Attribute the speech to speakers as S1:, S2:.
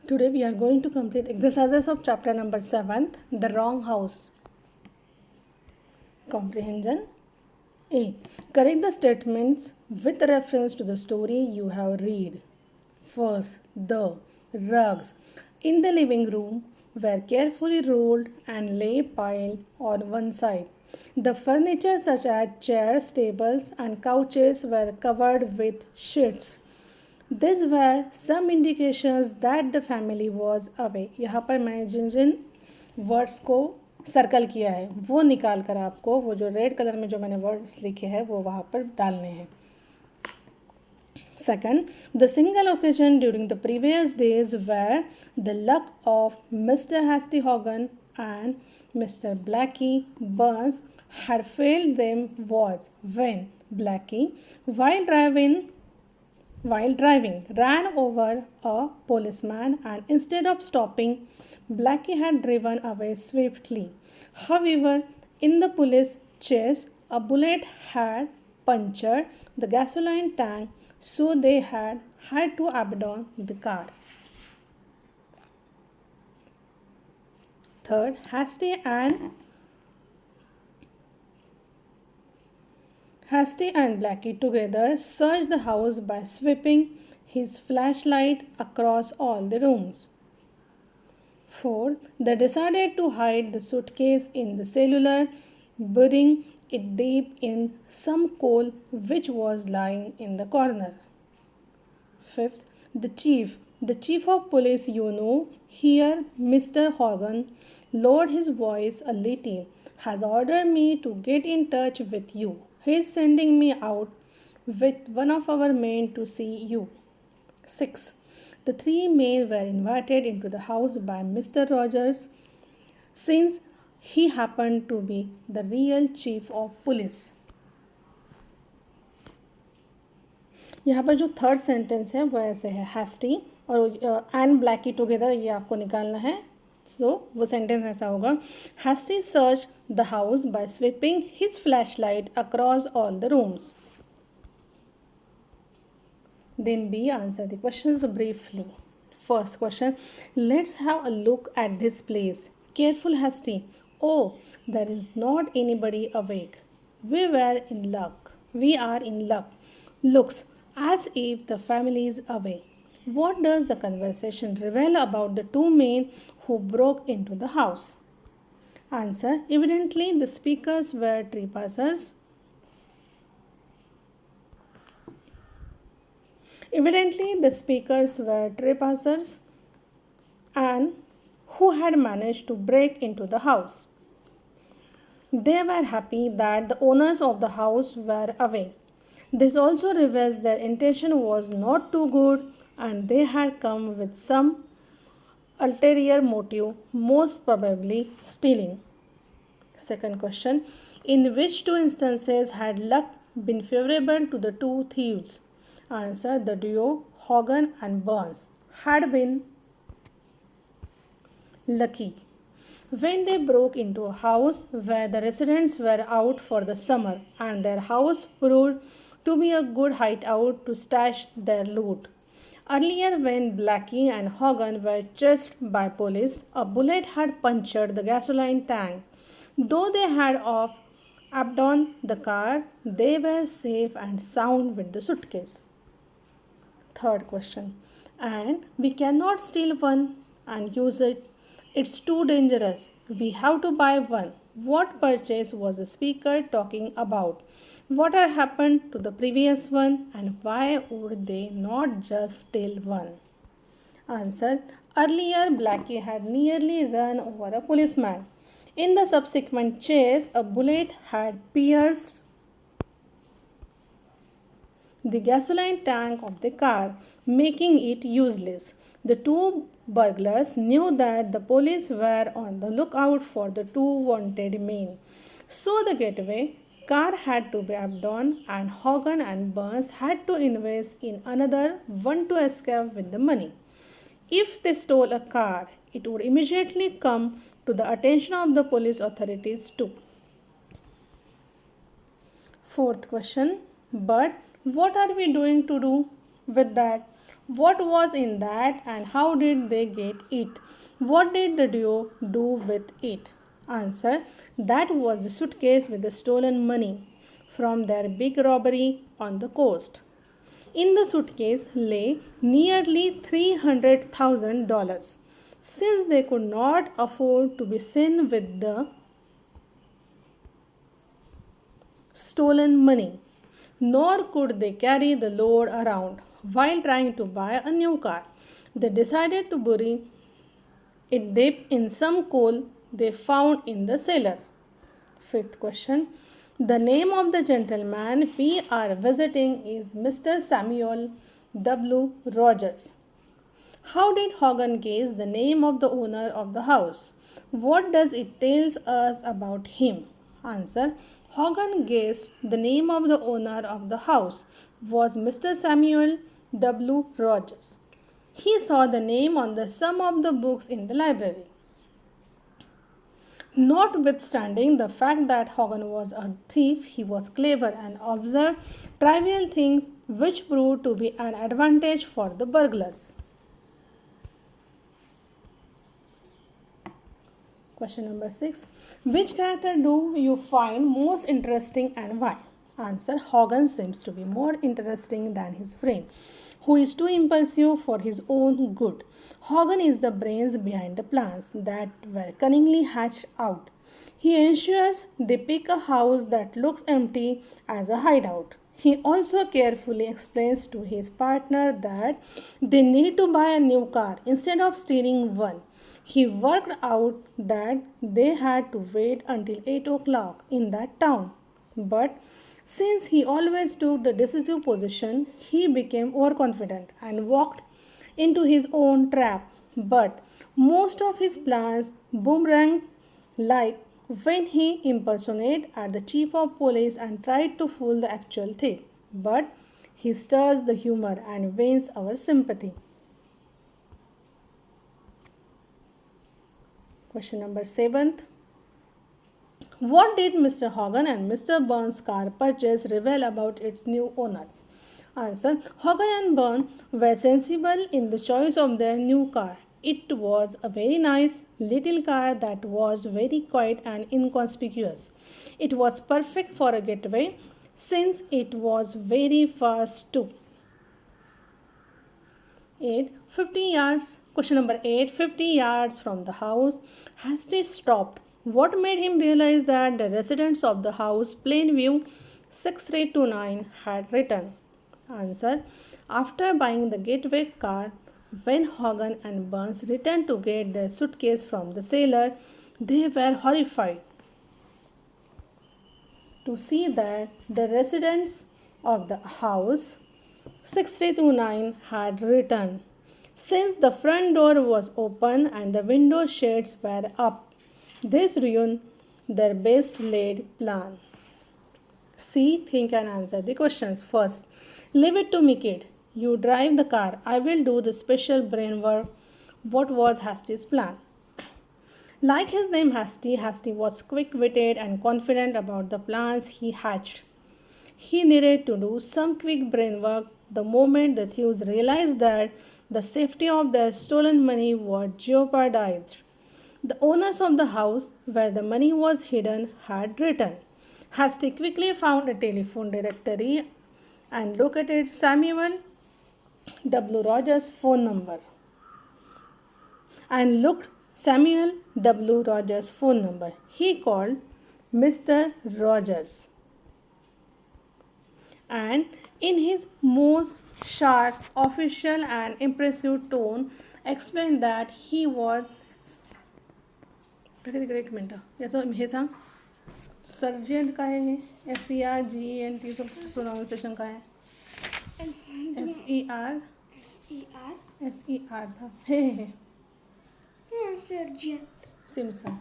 S1: Today we are going to complete exercises of chapter number 7, The Wrong House. Comprehension. A. Correct the statements with reference to the story you have read. First, the rugs in the living room were carefully rolled and lay piled on one side. The furniture such as chairs, tables and couches were covered with sheets. These were some indications that the family was away. यहाँ पर मैंने जिन जिन words को circle किया है वो निकाल कर आपको वो जो रेड कलर में जो मैंने वर्ड्स लिखे हैं वो वहाँ पर डालने हैं. Second, the single occasion during the previous days where the luck of Mr. Hasty Hogan and Mr. Blackie Burns had failed them was when Blackie, while driving, ran over a policeman and instead of stopping, Blackie had driven away swiftly. However, in the police chase, a bullet had punctured the gasoline tank, so they had to abandon the car. Third, Hasty and Blackie together searched the house by sweeping his flashlight across all the rooms. Fourth, they decided to hide the suitcase in the cellar, burying it deep in some coal which was lying in the corner. Fifth, the chief of police, here Mr. Hogan lowered his voice a little, has ordered me to get in touch with you. He is sending me out with one of our men to see you. 6. The three men were invited into the house by Mr. Rogers since he happened to be the real chief of police. यहाँ पर जो third sentence है वो ऐसे है, hasty और and Blackie together, ये आपको निकालना है. सो वो सेंटेंस ऐसा होगा, hasty search the house by sweeping his flash light across all the rooms. Then B, answer the questions briefly. First question, let's have a look at this place. Careful, Hasty. Oh, there is not anybody awake. We are in luck. Looks as if the family is away. What does the conversation reveal about the two men who broke into the house? Answer, evidently the speakers were trespassers. Evidently, the speakers were trespassers and who had managed to break into the house. They were happy that the owners of the house were away. This also reveals their intention was not too good and they had come with some ulterior motive, most probably stealing. Second question, in which two instances had luck been favorable to the two thieves? Answer, the duo Hogan and Burns had been lucky when they broke into a house where the residents were out for the summer and their house proved to be a good hideout to stash their loot. Earlier, when Blackie and Hogan were chased by police, a bullet had punctured the gasoline tank. Though they had abandoned the car, they were safe and sound with the suitcase. Third question, and we cannot steal one and use it. It's too dangerous. We have to buy one. What purchase was the speaker talking about? What had happened to the previous one and why would they not just steal one? Answer, earlier Blackie had nearly run over a policeman. In the subsequent chase, a bullet had pierced the gasoline tank of the car, making it useless. The two burglars knew that the police were on the lookout for the two wanted men. So the getaway car had to be abandoned and Hogan and Burns had to invest in another one to escape with the money. If they stole a car, it would immediately come to the attention of the police authorities too. Fourth question, but what are we doing to do with that? What was in that and how did they get it? What did the duo do with it? Answer: that was the suitcase with the stolen money from their big robbery on the coast. In the suitcase lay nearly $300,000. Since they could not afford to be seen with the stolen money, nor could they carry the load around while trying to buy a new car, they decided to bury it deep in some coal they found in the cellar. Fifth question. The name of the gentleman we are visiting is Mr. Samuel W. Rogers. How did Hogan guess the name of the owner of the house? What does it tell us about him? Answer: Hogan guessed the name of the owner of the house was Mr. Samuel W. Rogers. He saw the name on the some of the books in the library. Notwithstanding the fact that Hogan was a thief, he was clever and observed trivial things which proved to be an advantage for the burglars. Question number 6. Which character do you find most interesting and why? Answer: Hogan seems to be more interesting than his friend, who is too impulsive for his own good. Hogan is the brains behind the plans that were cunningly hatched out. He ensures they pick a house that looks empty as a hideout. He also carefully explains to his partner that they need to buy a new car instead of stealing one. He worked out that they had to wait until 8 o'clock in that town. But since he always took the decisive position, he became overconfident and walked into his own trap. But most of his plans boomeranged, like when he impersonated at the chief of police and tried to fool the actual thief. But he stirs the humor and wins our sympathy. Question number 7. What did Mr. Hogan and Mr. Burns' car purchase reveal about its new owners? Answer: Hogan and Burns were sensible in the choice of their new car. It was a very nice little car that was very quiet and inconspicuous. It was perfect for a getaway since it was very fast too. 8. 50 yards. Question number 8. 50 yards from the house, Hasty stopped. What made him realize that the residents of the house, Plainview 6329, had returned? Answer: after buying the getaway car, when Hogan and Burns returned to get their suitcase from the cellar, they were horrified to see that the residents of the house 6329 had returned. Since the front door was open and the window shades were up, this ruined their best laid plan. See, think, and answer the questions. First, leave it to me, kid. You drive the car. I will do the special brain work. What was Hasty's plan? Like his name Hasty, Hasty was quick witted and confident about the plans he hatched. He needed to do some quick brain work the moment the thieves realized that the safety of their stolen money was jeopardized. The owners of the house where the money was hidden had returned. Hasty quickly found a telephone directory and located Samuel W. Rogers' phone number and looked Samuel W. Rogers' phone number. He called Mr. Rogers and in his most sharp, official and impressive tone explained that he was एक मिनटं याचं हे सांग sergeant काय आहे SERGENT pronunciation काय आहे SER था हे sergeant Simpson